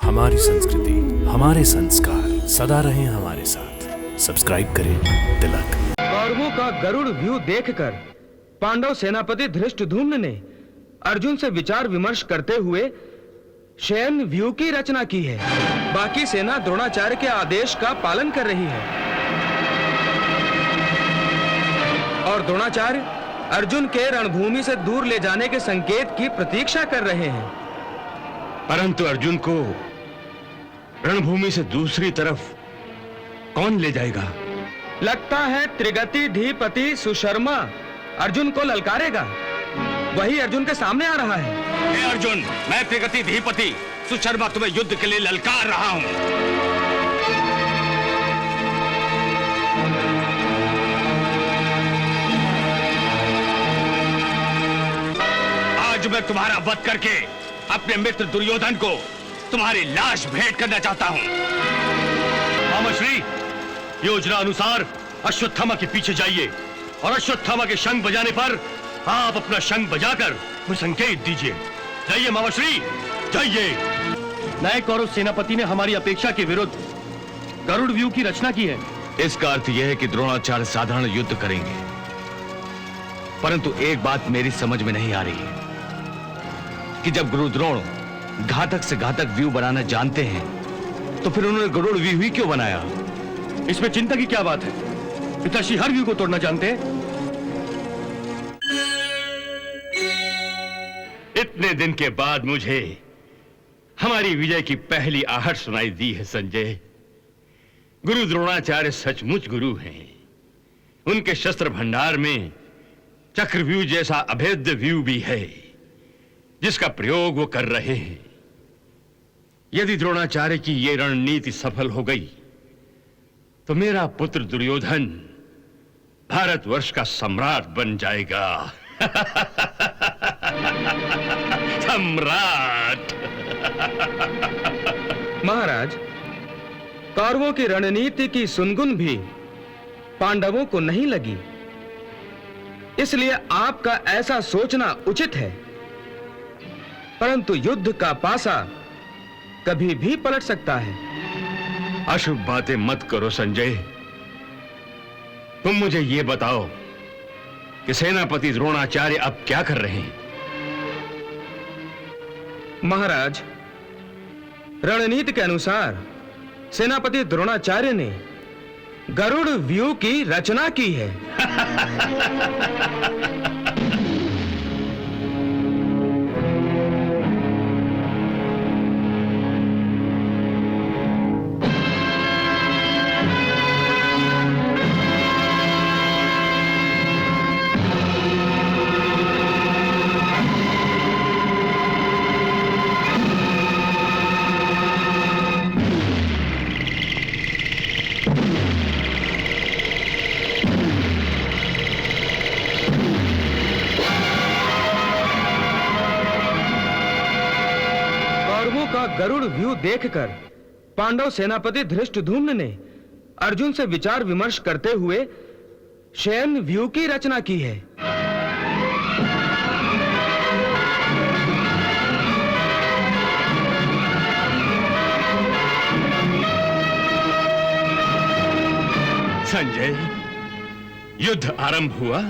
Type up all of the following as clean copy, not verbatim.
हमारी संस्कृति, हमारे संस्कार सदा रहें हमारे साथ। सब्सक्राइब करें तिलक। कौरवों का गरुड़ व्यू देखकर पांडव सेनापति धृष्टद्युम्न ने अर्जुन से विचार विमर्श करते हुए शयन व्यू की रचना की है। बाकी सेना द्रोणाचार्य के आदेश का पालन कर रही है और द्रोणाचार्य अर्जुन के रणभूमि से दूर ले जाने के संकेत की प्रतीक्षा कर रहे हैं। परंतु अर्जुन को रणभूमि से दूसरी तरफ कौन ले जाएगा? लगता है त्रिगति धीपति सुशर्मा अर्जुन को ललकारेगा। वही अर्जुन के सामने आ रहा है। हे अर्जुन, मैं त्रिगति धीपति सुशर्मा तुम्हें युद्ध के लिए ललकार रहा हूं। आज मैं तुम्हारा वध करके अपने मित्र दुर्योधन को तुम्हारी लाश भेंट करना चाहता हूं। मामाश्री, योजना अनुसार अश्वत्थामा के पीछे जाइए और अश्वत्थामा के शंख बजाने पर आप अपना शंख बजाकर मुझे संकेत दीजिए। जाइए मामाश्री, जाइए। नए कौरव सेनापति ने हमारी अपेक्षा के विरुद्ध गरुड़ व्यू की रचना की है। इसका अर्थ यह है कि द्रोणाचार्य साधारण युद्ध करेंगे, परंतु एक बात मेरी समझ में नहीं आ रही है कि जब गुरु द्रोण घातक से घातक व्यू बनाना जानते हैं तो फिर उन्होंने गरुड़ व्यू ही क्यों बनाया? इसमें चिंता की क्या बात है? पिताश्री हर व्यू को तोड़ना जानते हैं। इतने दिन के बाद मुझे हमारी विजय की पहली आहट सुनाई दी है संजय। गुरु द्रोणाचार्य सचमुच गुरु हैं। उनके शस्त्र भंडार में चक्रव्यूह जैसा अभेद्य व्यू भी है जिसका प्रयोग वो कर रहे हैं। यदि द्रोणाचार्य की ये रणनीति सफल हो गई तो मेरा पुत्र दुर्योधन भारतवर्ष का सम्राट बन जाएगा। सम्राट। महाराज, कौरवों की रणनीति की सुनगुन भी पांडवों को नहीं लगी, इसलिए आपका ऐसा सोचना उचित है। परंतु युद्ध का पासा कभी भी पलट सकता है। अशुभ बातें मत करो संजय। तुम मुझे यह बताओ कि सेनापति द्रोणाचार्य अब क्या कर रहे हैं? महाराज, रणनीति के अनुसार सेनापति द्रोणाचार्य ने गरुड़ व्यू की रचना की है। गरुड़ व्यू देखकर पांडव सेनापति धृष्टद्युम्न ने अर्जुन से विचार विमर्श करते हुए शयन व्यू की रचना की है। संजय, युद्ध आरंभ हुआ।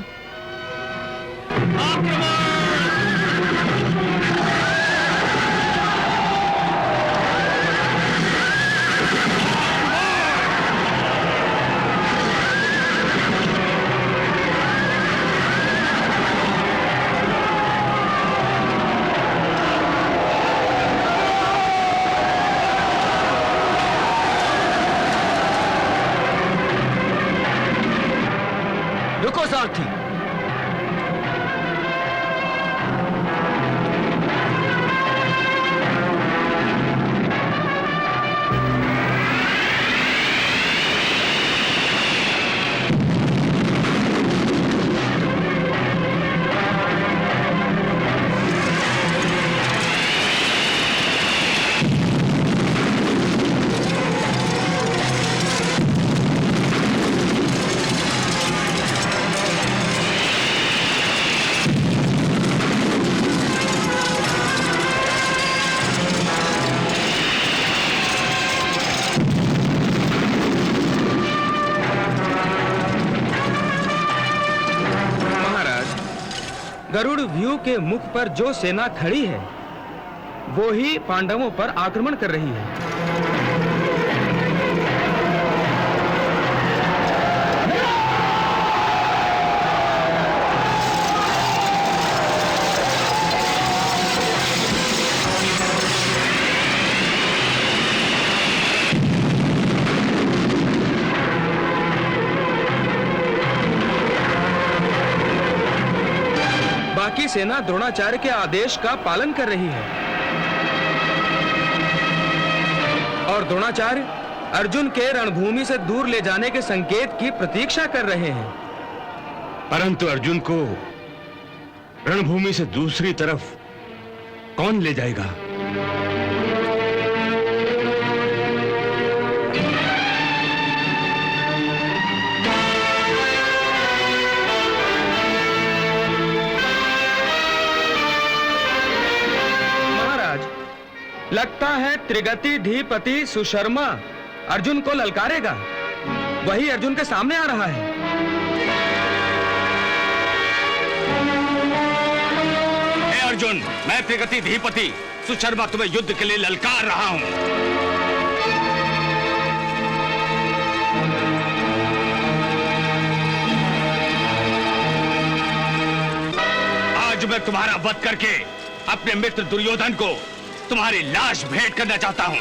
रुको सारथी। व्यू के मुख पर जो सेना खड़ी है वो ही पांडवों पर आक्रमण कर रही है। बाकी सेना द्रोणाचार्य के आदेश का पालन कर रही है और द्रोणाचार्य अर्जुन के रणभूमि से दूर ले जाने के संकेत की प्रतीक्षा कर रहे हैं। परंतु अर्जुन को रणभूमि से दूसरी तरफ कौन ले जाएगा? लगता है त्रिगति धीपति सुशर्मा अर्जुन को ललकारेगा। वही अर्जुन के सामने आ रहा है। हे अर्जुन, मैं त्रिगति धीपति सुशर्मा तुम्हें युद्ध के लिए ललकार रहा हूं। आज मैं तुम्हारा वध करके अपने मित्र दुर्योधन को तुम्हारी लाश भेंट करना चाहता हूं।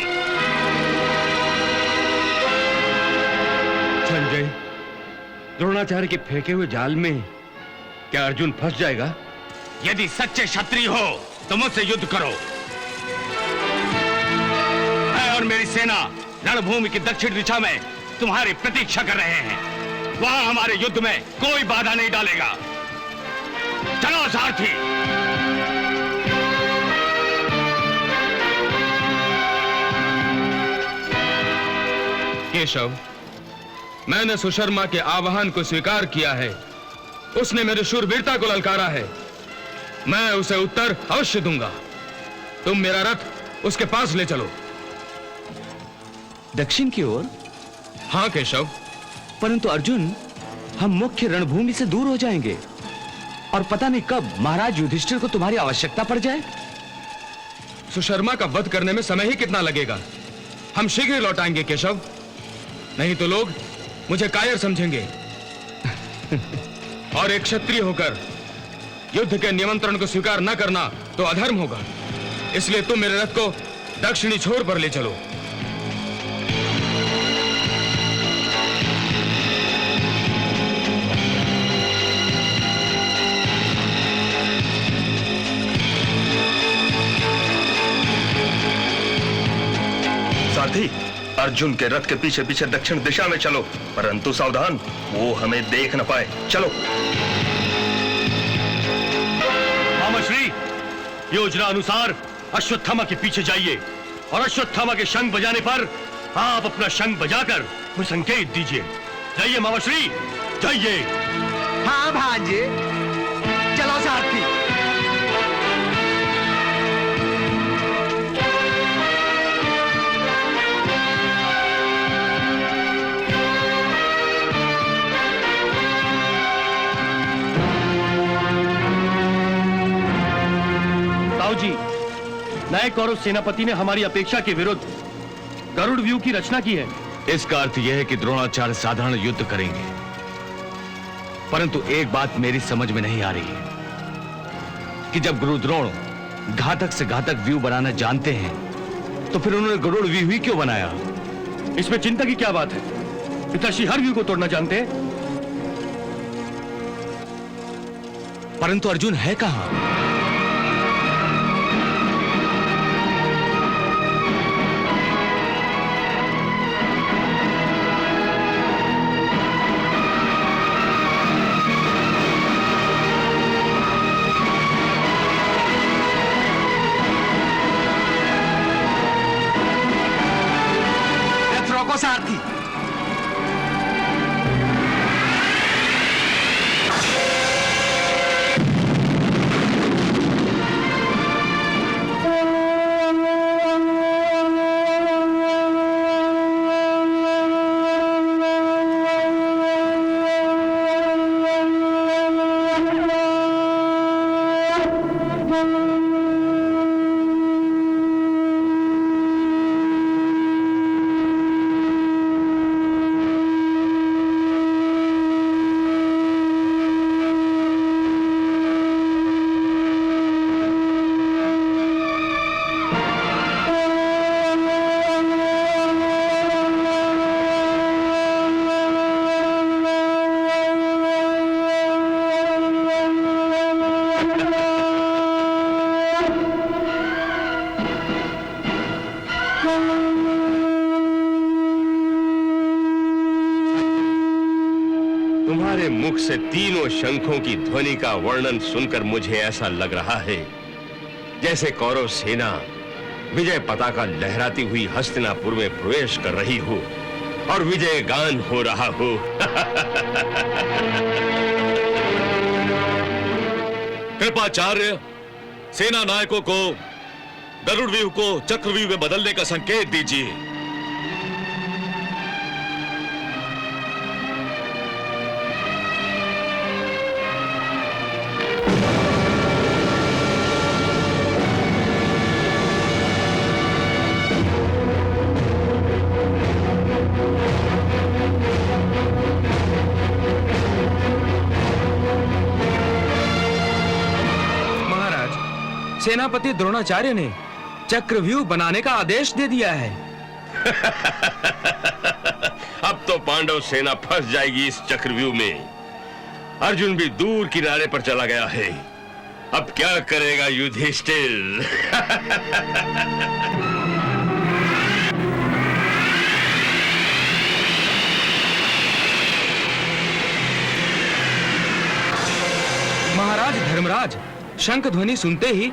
संजय, द्रोणाचार्य के फेंके हुए जाल में क्या अर्जुन फंस जाएगा? यदि सच्चे क्षत्रिय हो तो मुझसे युद्ध करो। मैं और मेरी सेना रणभूमि की दक्षिण दिशा में तुम्हारी प्रतीक्षा कर रहे हैं। वहां हमारे युद्ध में कोई बाधा नहीं डालेगा। चलो सारथी। केशव, मैंने सुशर्मा के आह्वान को स्वीकार किया है। उसने मेरी शूरवीरता को ललकारा है। मैं उसे उत्तर अवश्य दूंगा। तुम मेरा रथ उसके पास ले चलो। दक्षिण की ओर? हाँ केशव। परंतु अर्जुन, हम मुख्य रणभूमि से दूर हो जाएंगे और पता नहीं कब महाराज युधिष्ठिर को तुम्हारी आवश्यकता पड़ जाए। सुशर्मा का वध करने में समय ही कितना लगेगा। हम शीघ्र ही लौट आएंगे केशव। नहीं तो लोग मुझे कायर समझेंगे और एक क्षत्रिय होकर युद्ध के निमंत्रण को स्वीकार न करना तो अधर्म होगा। इसलिए तुम मेरे रथ को दक्षिणी छोर पर ले चलो। सारथी, अर्जुन के रथ के पीछे पीछे दक्षिण दिशा में चलो, परंतु सावधान, वो हमें देख न पाए। चलो। मामाश्री, योजना अनुसार अश्वत्थामा के पीछे जाइए और अश्वत्थामा के शंख बजाने पर आप अपना शंख बजाकर मुझे संकेत दीजिए। जाइए मामाश्री, जाइए। हाँ भांजे, चलो सारथी। जी, नए कौरव सेनापति ने हमारी अपेक्षा के विरुद्ध गरुड़ व्यू की रचना की है। इसका अर्थ यह है कि द्रोणाचार्य साधारण युद्ध करेंगे। परंतु एक बात मेरी समझ में नहीं आ रही है कि जब गुरु द्रोण घातक से घातक व्यू बनाना जानते हैं तो फिर उन्होंने गरुड़ व्यू ही क्यों बनाया? इसमें चिंता की क्या बात है? पिताश्री हर व्यू को तोड़ना जानते हैं। परंतु अर्जुन है कहां? सारथी, तुम्हारे मुख से तीनों शंखों की ध्वनि का वर्णन सुनकर मुझे ऐसा लग रहा है जैसे कौरव सेना विजय पताका लहराती हुई हस्तिनापुर में प्रवेश कर रही हो और विजय गान हो रहा हो। कृपाचार्य, सेना नायकों को गरुड़व्यूह को चक्रव्यूह में बदलने का संकेत दीजिए। सेनापति द्रोणाचार्य ने चक्रव्यूह बनाने का आदेश दे दिया है। अब तो पांडव सेना फंस जाएगी इस चक्रव्यूह में। अर्जुन भी दूर किनारे पर चला गया है। अब क्या करेगा युधिष्ठिर? महाराज धर्मराज शंख ध्वनि सुनते ही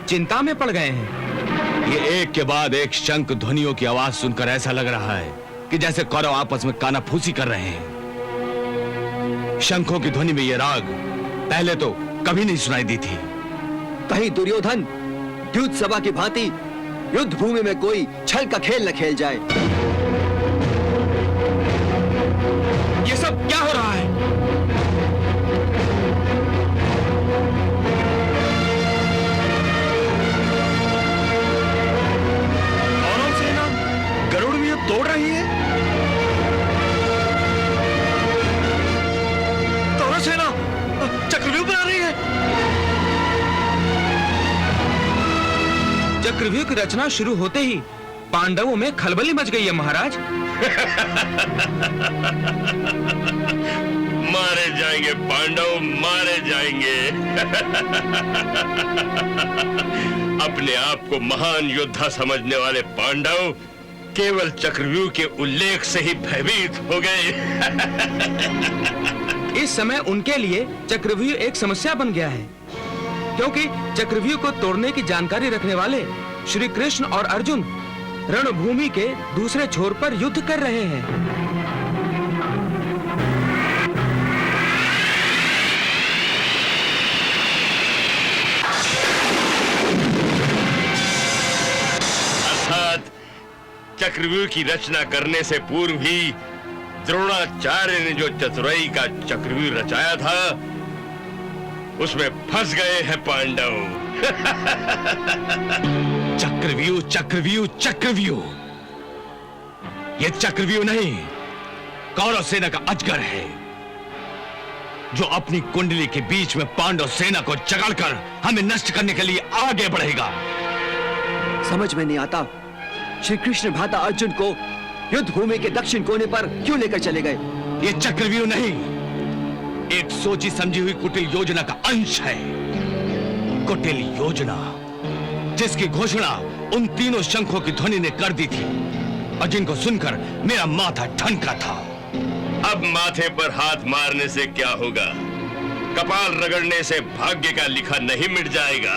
चिंता में पड़ गए हैं। ये एक के बाद एक शंख ध्वनियों की आवाज सुनकर ऐसा लग रहा है कि जैसे कौरव आपस में कानाफूसी कर रहे हैं। शंखों की ध्वनि में ये राग पहले तो कभी नहीं सुनाई दी थी। कहीं दुर्योधन युद्ध सभा की भांति युद्ध भूमि में कोई छल का खेल न खेल जाए। ये सब क्या हो रहा है? तोड़ रही है। कौरव सेना चक्रव्यूह बना रही है। चक्रव्यूह की रचना शुरू होते ही पांडवों में खलबली मच गई है महाराज। मारे जाएंगे पांडव, मारे जाएंगे। अपने आप को महान योद्धा समझने वाले पांडव केवल चक्रव्यूह के उल्लेख से ही भयभीत हो गए। इस समय उनके लिए चक्रव्यूह एक समस्या बन गया है, क्योंकि चक्रव्यूह को तोड़ने की जानकारी रखने वाले श्री कृष्ण और अर्जुन रणभूमि के दूसरे छोर पर युद्ध कर रहे हैं। अर्थात चक्रव्यूह की रचना करने से पूर्व ही द्रोणाचार्य ने जो चतुराई का चक्रव्यूह रचाया था उसमें फंस गए हैं पांडव। चक्रव्यूह चक्रव्यूह चक्रव्यूह, ये चक्रव्यूह नहीं कौरव सेना का अजगर है जो अपनी कुंडली के बीच में पांडव सेना को जगाड़कर हमें नष्ट करने के लिए आगे बढ़ेगा। समझ में नहीं आता श्री कृष्ण भ्राता अर्जुन को युद्ध भूमि के दक्षिण कोने पर क्यों लेकर चले गए? ये चक्रव्यूह नहीं, एक सोची समझी हुई कुटिल योजना का अंश है। कुटिल योजना जिसकी घोषणा उन तीनों शंखों की ध्वनि ने कर दी थी और जिनको सुनकर मेरा माथा ठनका था। अब माथे पर हाथ मारने से क्या होगा? कपाल रगड़ने से भाग्य का लिखा नहीं मिट जाएगा।